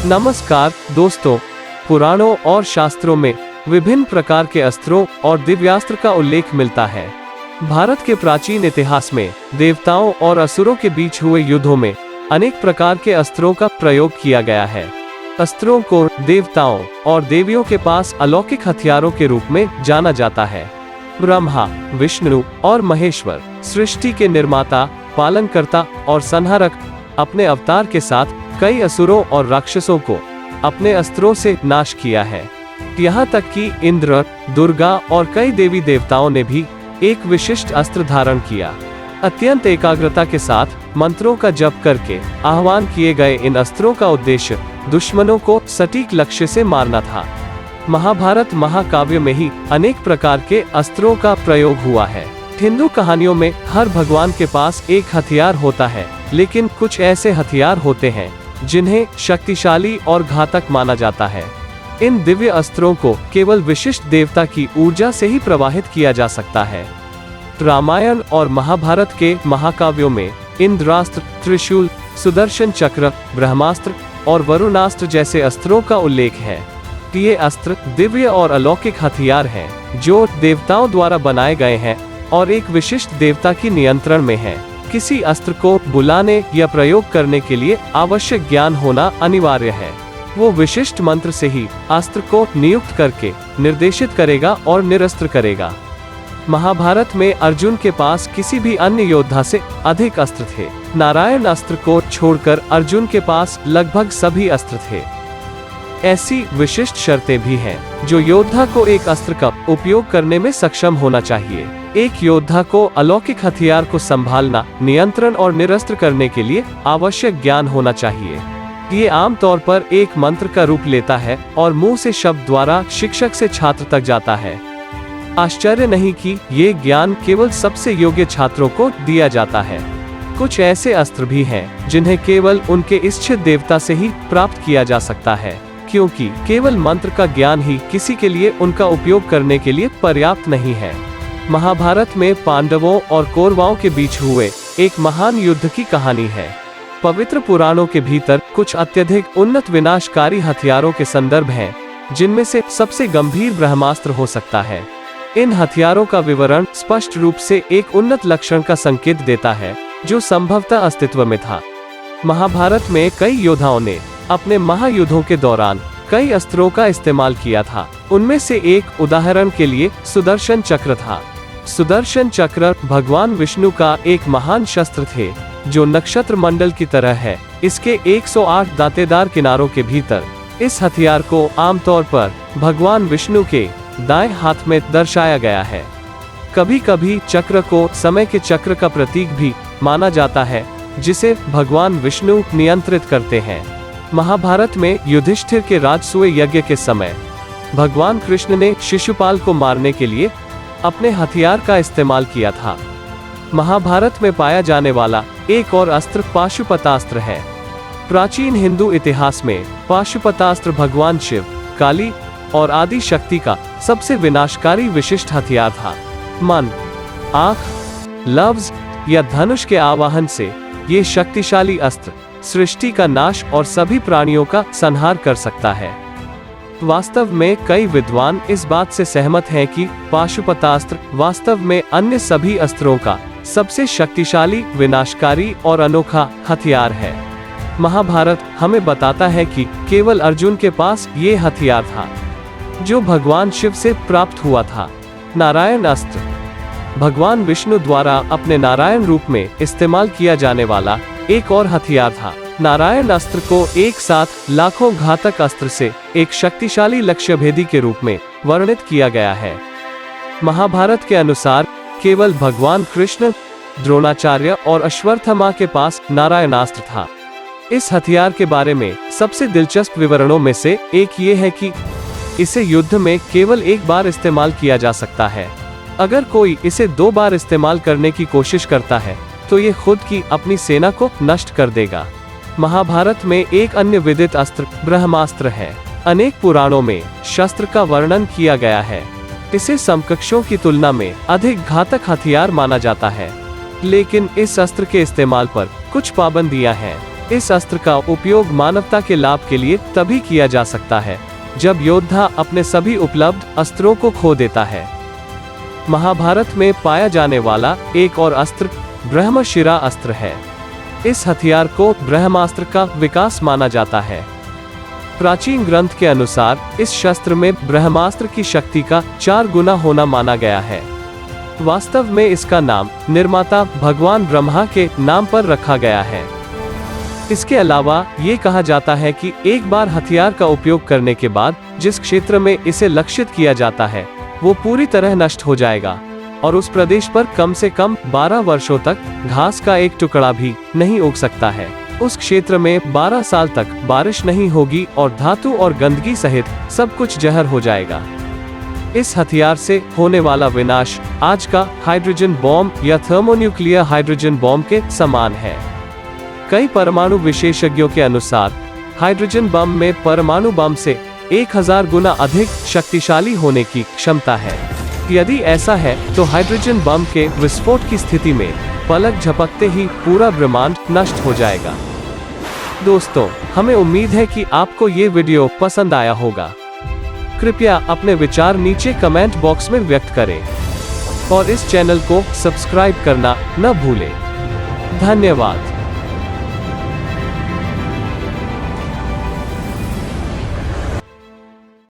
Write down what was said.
नमस्कार दोस्तों, पुराणों और शास्त्रों में विभिन्न प्रकार के अस्त्रों और दिव्यास्त्र का उल्लेख मिलता है। भारत के प्राचीन इतिहास में देवताओं और असुरों के बीच हुए युद्धों में अनेक प्रकार के अस्त्रों का प्रयोग किया गया है। अस्त्रों को देवताओं और देवियों के पास अलौकिक हथियारों के रूप में जाना जाता है। ब्रह्मा, विष्णु और महेश्वर सृष्टि के निर्माता, पालनकर्ता और संहारक अपने अवतार के साथ कई असुरों और राक्षसों को अपने अस्त्रों से नाश किया है। यहाँ तक कि इंद्र, दुर्गा और कई देवी देवताओं ने भी एक विशिष्ट अस्त्र धारण किया। अत्यंत एकाग्रता के साथ मंत्रों का जप करके आह्वान किए गए इन अस्त्रों का उद्देश्य दुश्मनों को सटीक लक्ष्य से मारना था। महाभारत महाकाव्य में ही अनेक प्रकार के अस्त्रों का प्रयोग हुआ है। हिंदू कहानियों में हर भगवान के पास एक हथियार होता है, लेकिन कुछ ऐसे हथियार होते हैं जिन्हें शक्तिशाली और घातक माना जाता है। इन दिव्य अस्त्रों को केवल विशिष्ट देवता की ऊर्जा से ही प्रवाहित किया जा सकता है। रामायण और महाभारत के महाकाव्यों में इंद्रास्त्र, त्रिशूल, सुदर्शन चक्र, ब्रह्मास्त्र और वरुणास्त्र जैसे अस्त्रों का उल्लेख है। ये अस्त्र दिव्य और अलौकिक हथियार हैं, जो देवताओं द्वारा बनाए गए हैं और एक विशिष्ट देवता की नियंत्रण में हैं। किसी अस्त्र को बुलाने या प्रयोग करने के लिए आवश्यक ज्ञान होना अनिवार्य है। वो विशिष्ट मंत्र से ही अस्त्र को नियुक्त करके निर्देशित करेगा और निरस्त्र करेगा। महाभारत में अर्जुन के पास किसी भी अन्य योद्धा से अधिक अस्त्र थे। नारायण अस्त्र को छोड़कर अर्जुन के पास लगभग सभी अस्त्र थे। ऐसी विशिष्ट शर्तें भी हैं जो योद्धा को एक अस्त्र का उपयोग करने में सक्षम होना चाहिए। एक योद्धा को अलौकिक हथियार को संभालना, नियंत्रण और निरस्त्र करने के लिए आवश्यक ज्ञान होना चाहिए। ये आमतौर पर एक मंत्र का रूप लेता है और मुंह से शब्द द्वारा शिक्षक से छात्र तक जाता है। आश्चर्य नहीं कि ये ज्ञान केवल सबसे योग्य छात्रों को दिया जाता है। कुछ ऐसे अस्त्र भी हैं जिन्हें केवल उनके इच्छित देवता से ही प्राप्त किया जा सकता है, क्योंकि केवल मंत्र का ज्ञान ही किसी के लिए उनका उपयोग करने के लिए पर्याप्त नहीं है। महाभारत में पांडवों और कौरवों के बीच हुए एक महान युद्ध की कहानी है। पवित्र पुराणों के भीतर कुछ अत्यधिक उन्नत विनाशकारी हथियारों के संदर्भ हैं, जिनमें से सबसे गंभीर ब्रह्मास्त्र हो सकता है। इन हथियारों का विवरण स्पष्ट रूप से एक उन्नत लक्षण का संकेत देता है, जो संभवतः अस्तित्व में था। महाभारत में कई योद्धाओं ने अपने महायुद्धों के दौरान कई अस्त्रों का इस्तेमाल किया था। उनमें से एक उदाहरण के लिए सुदर्शन चक्र था। सुदर्शन चक्र भगवान विष्णु का एक महान शस्त्र थे, जो नक्षत्र मंडल की तरह है। इसके 108 दांतेदार किनारों के भीतर इस हथियार को आमतौर पर भगवान विष्णु के दाएं हाथ में दर्शाया गया है। कभी कभी चक्र को समय के चक्र का प्रतीक भी माना जाता है, जिसे भगवान विष्णु नियंत्रित करते हैं। महाभारत में युधिष्ठिर के राजसूय यज्ञ के समय भगवान कृष्ण ने शिशुपाल को मारने के लिए अपने हथियार का इस्तेमाल किया था। महाभारत में पाया जाने वाला एक और अस्त्र पाशुपतास्त्र है। प्राचीन हिंदू इतिहास में पाशुपतास्त्र भगवान शिव, काली और आदि शक्ति का सबसे विनाशकारी विशिष्ट हथियार था। मन, आंख, लफ्ज या धनुष के आवाहन से ये शक्तिशाली अस्त्र सृष्टि का नाश और सभी प्राणियों का संहार कर सकता है। वास्तव में कई विद्वान इस बात से सहमत हैं कि पाशुपतास्त्र वास्तव में अन्य सभी अस्त्रों का सबसे शक्तिशाली, विनाशकारी और अनोखा हथियार है। महाभारत हमें बताता है कि केवल अर्जुन के पास ये हथियार था, जो भगवान शिव से प्राप्त हुआ था। नारायण अस्त्र भगवान विष्णु द्वारा अपने नारायण रूप में इस्तेमाल किया जाने वाला एक और हथियार था। नारायण अस्त्र को एक साथ लाखों घातक अस्त्र से एक शक्तिशाली लक्ष्यभेदी के रूप में वर्णित किया गया है। महाभारत के अनुसार केवल भगवान कृष्ण, द्रोणाचार्य और अश्वत्थामा के पास नारायणास्त्र था। इस हथियार के बारे में सबसे दिलचस्प विवरणों में से एक ये है कि इसे युद्ध में केवल एक बार इस्तेमाल किया जा सकता है। अगर कोई इसे 2 बार इस्तेमाल करने की कोशिश करता है, तो ये खुद की अपनी सेना को नष्ट कर देगा। महाभारत में एक अन्य विदित अस्त्र ब्रह्मास्त्र है। अनेक पुराणों में शस्त्र का वर्णन किया गया है। इसे समकक्षों की तुलना में अधिक घातक हथियार माना जाता है, लेकिन इस अस्त्र के इस्तेमाल पर कुछ पाबंदियां हैं। इस अस्त्र का उपयोग मानवता के लाभ के लिए तभी किया जा सकता है जब योद्धा अपने सभी उपलब्ध अस्त्रों को खो देता है। महाभारत में पाया जाने वाला एक और अस्त्र ब्रह्मशिरा अस्त्र है। इस हथियार को ब्रह्मास्त्र का विकास माना जाता है। प्राचीन ग्रंथ के अनुसार इस शस्त्र में ब्रह्मास्त्र की शक्ति का 4 गुना होना माना गया है। वास्तव में इसका नाम निर्माता भगवान ब्रह्मा के नाम पर रखा गया है। इसके अलावा ये कहा जाता है कि एक बार हथियार का उपयोग करने के बाद जिस क्षेत्र में इसे लक्षित किया जाता है वो पूरी तरह नष्ट हो जाएगा और उस प्रदेश पर कम से कम 12 वर्षों तक घास का एक टुकड़ा भी नहीं उग सकता है। उस क्षेत्र में 12 साल तक बारिश नहीं होगी और धातु और गंदगी सहित सब कुछ जहर हो जाएगा। इस हथियार से होने वाला विनाश आज का हाइड्रोजन बॉम्ब या थर्मोन्यूक्लियर हाइड्रोजन बॉम्ब के समान है। कई परमाणु विशेषज्ञों के अनुसार हाइड्रोजन बम में परमाणु बम से 1000 गुना अधिक शक्तिशाली होने की क्षमता है। यदि ऐसा है तो हाइड्रोजन बम के विस्फोट की स्थिति में पलक झपकते ही पूरा ब्रह्मांड नष्ट हो जाएगा। दोस्तों, हमें उम्मीद है कि आपको ये वीडियो पसंद आया होगा। कृपया अपने विचार नीचे कमेंट बॉक्स में व्यक्त करें और इस चैनल को सब्सक्राइब करना न भूलें। धन्यवाद।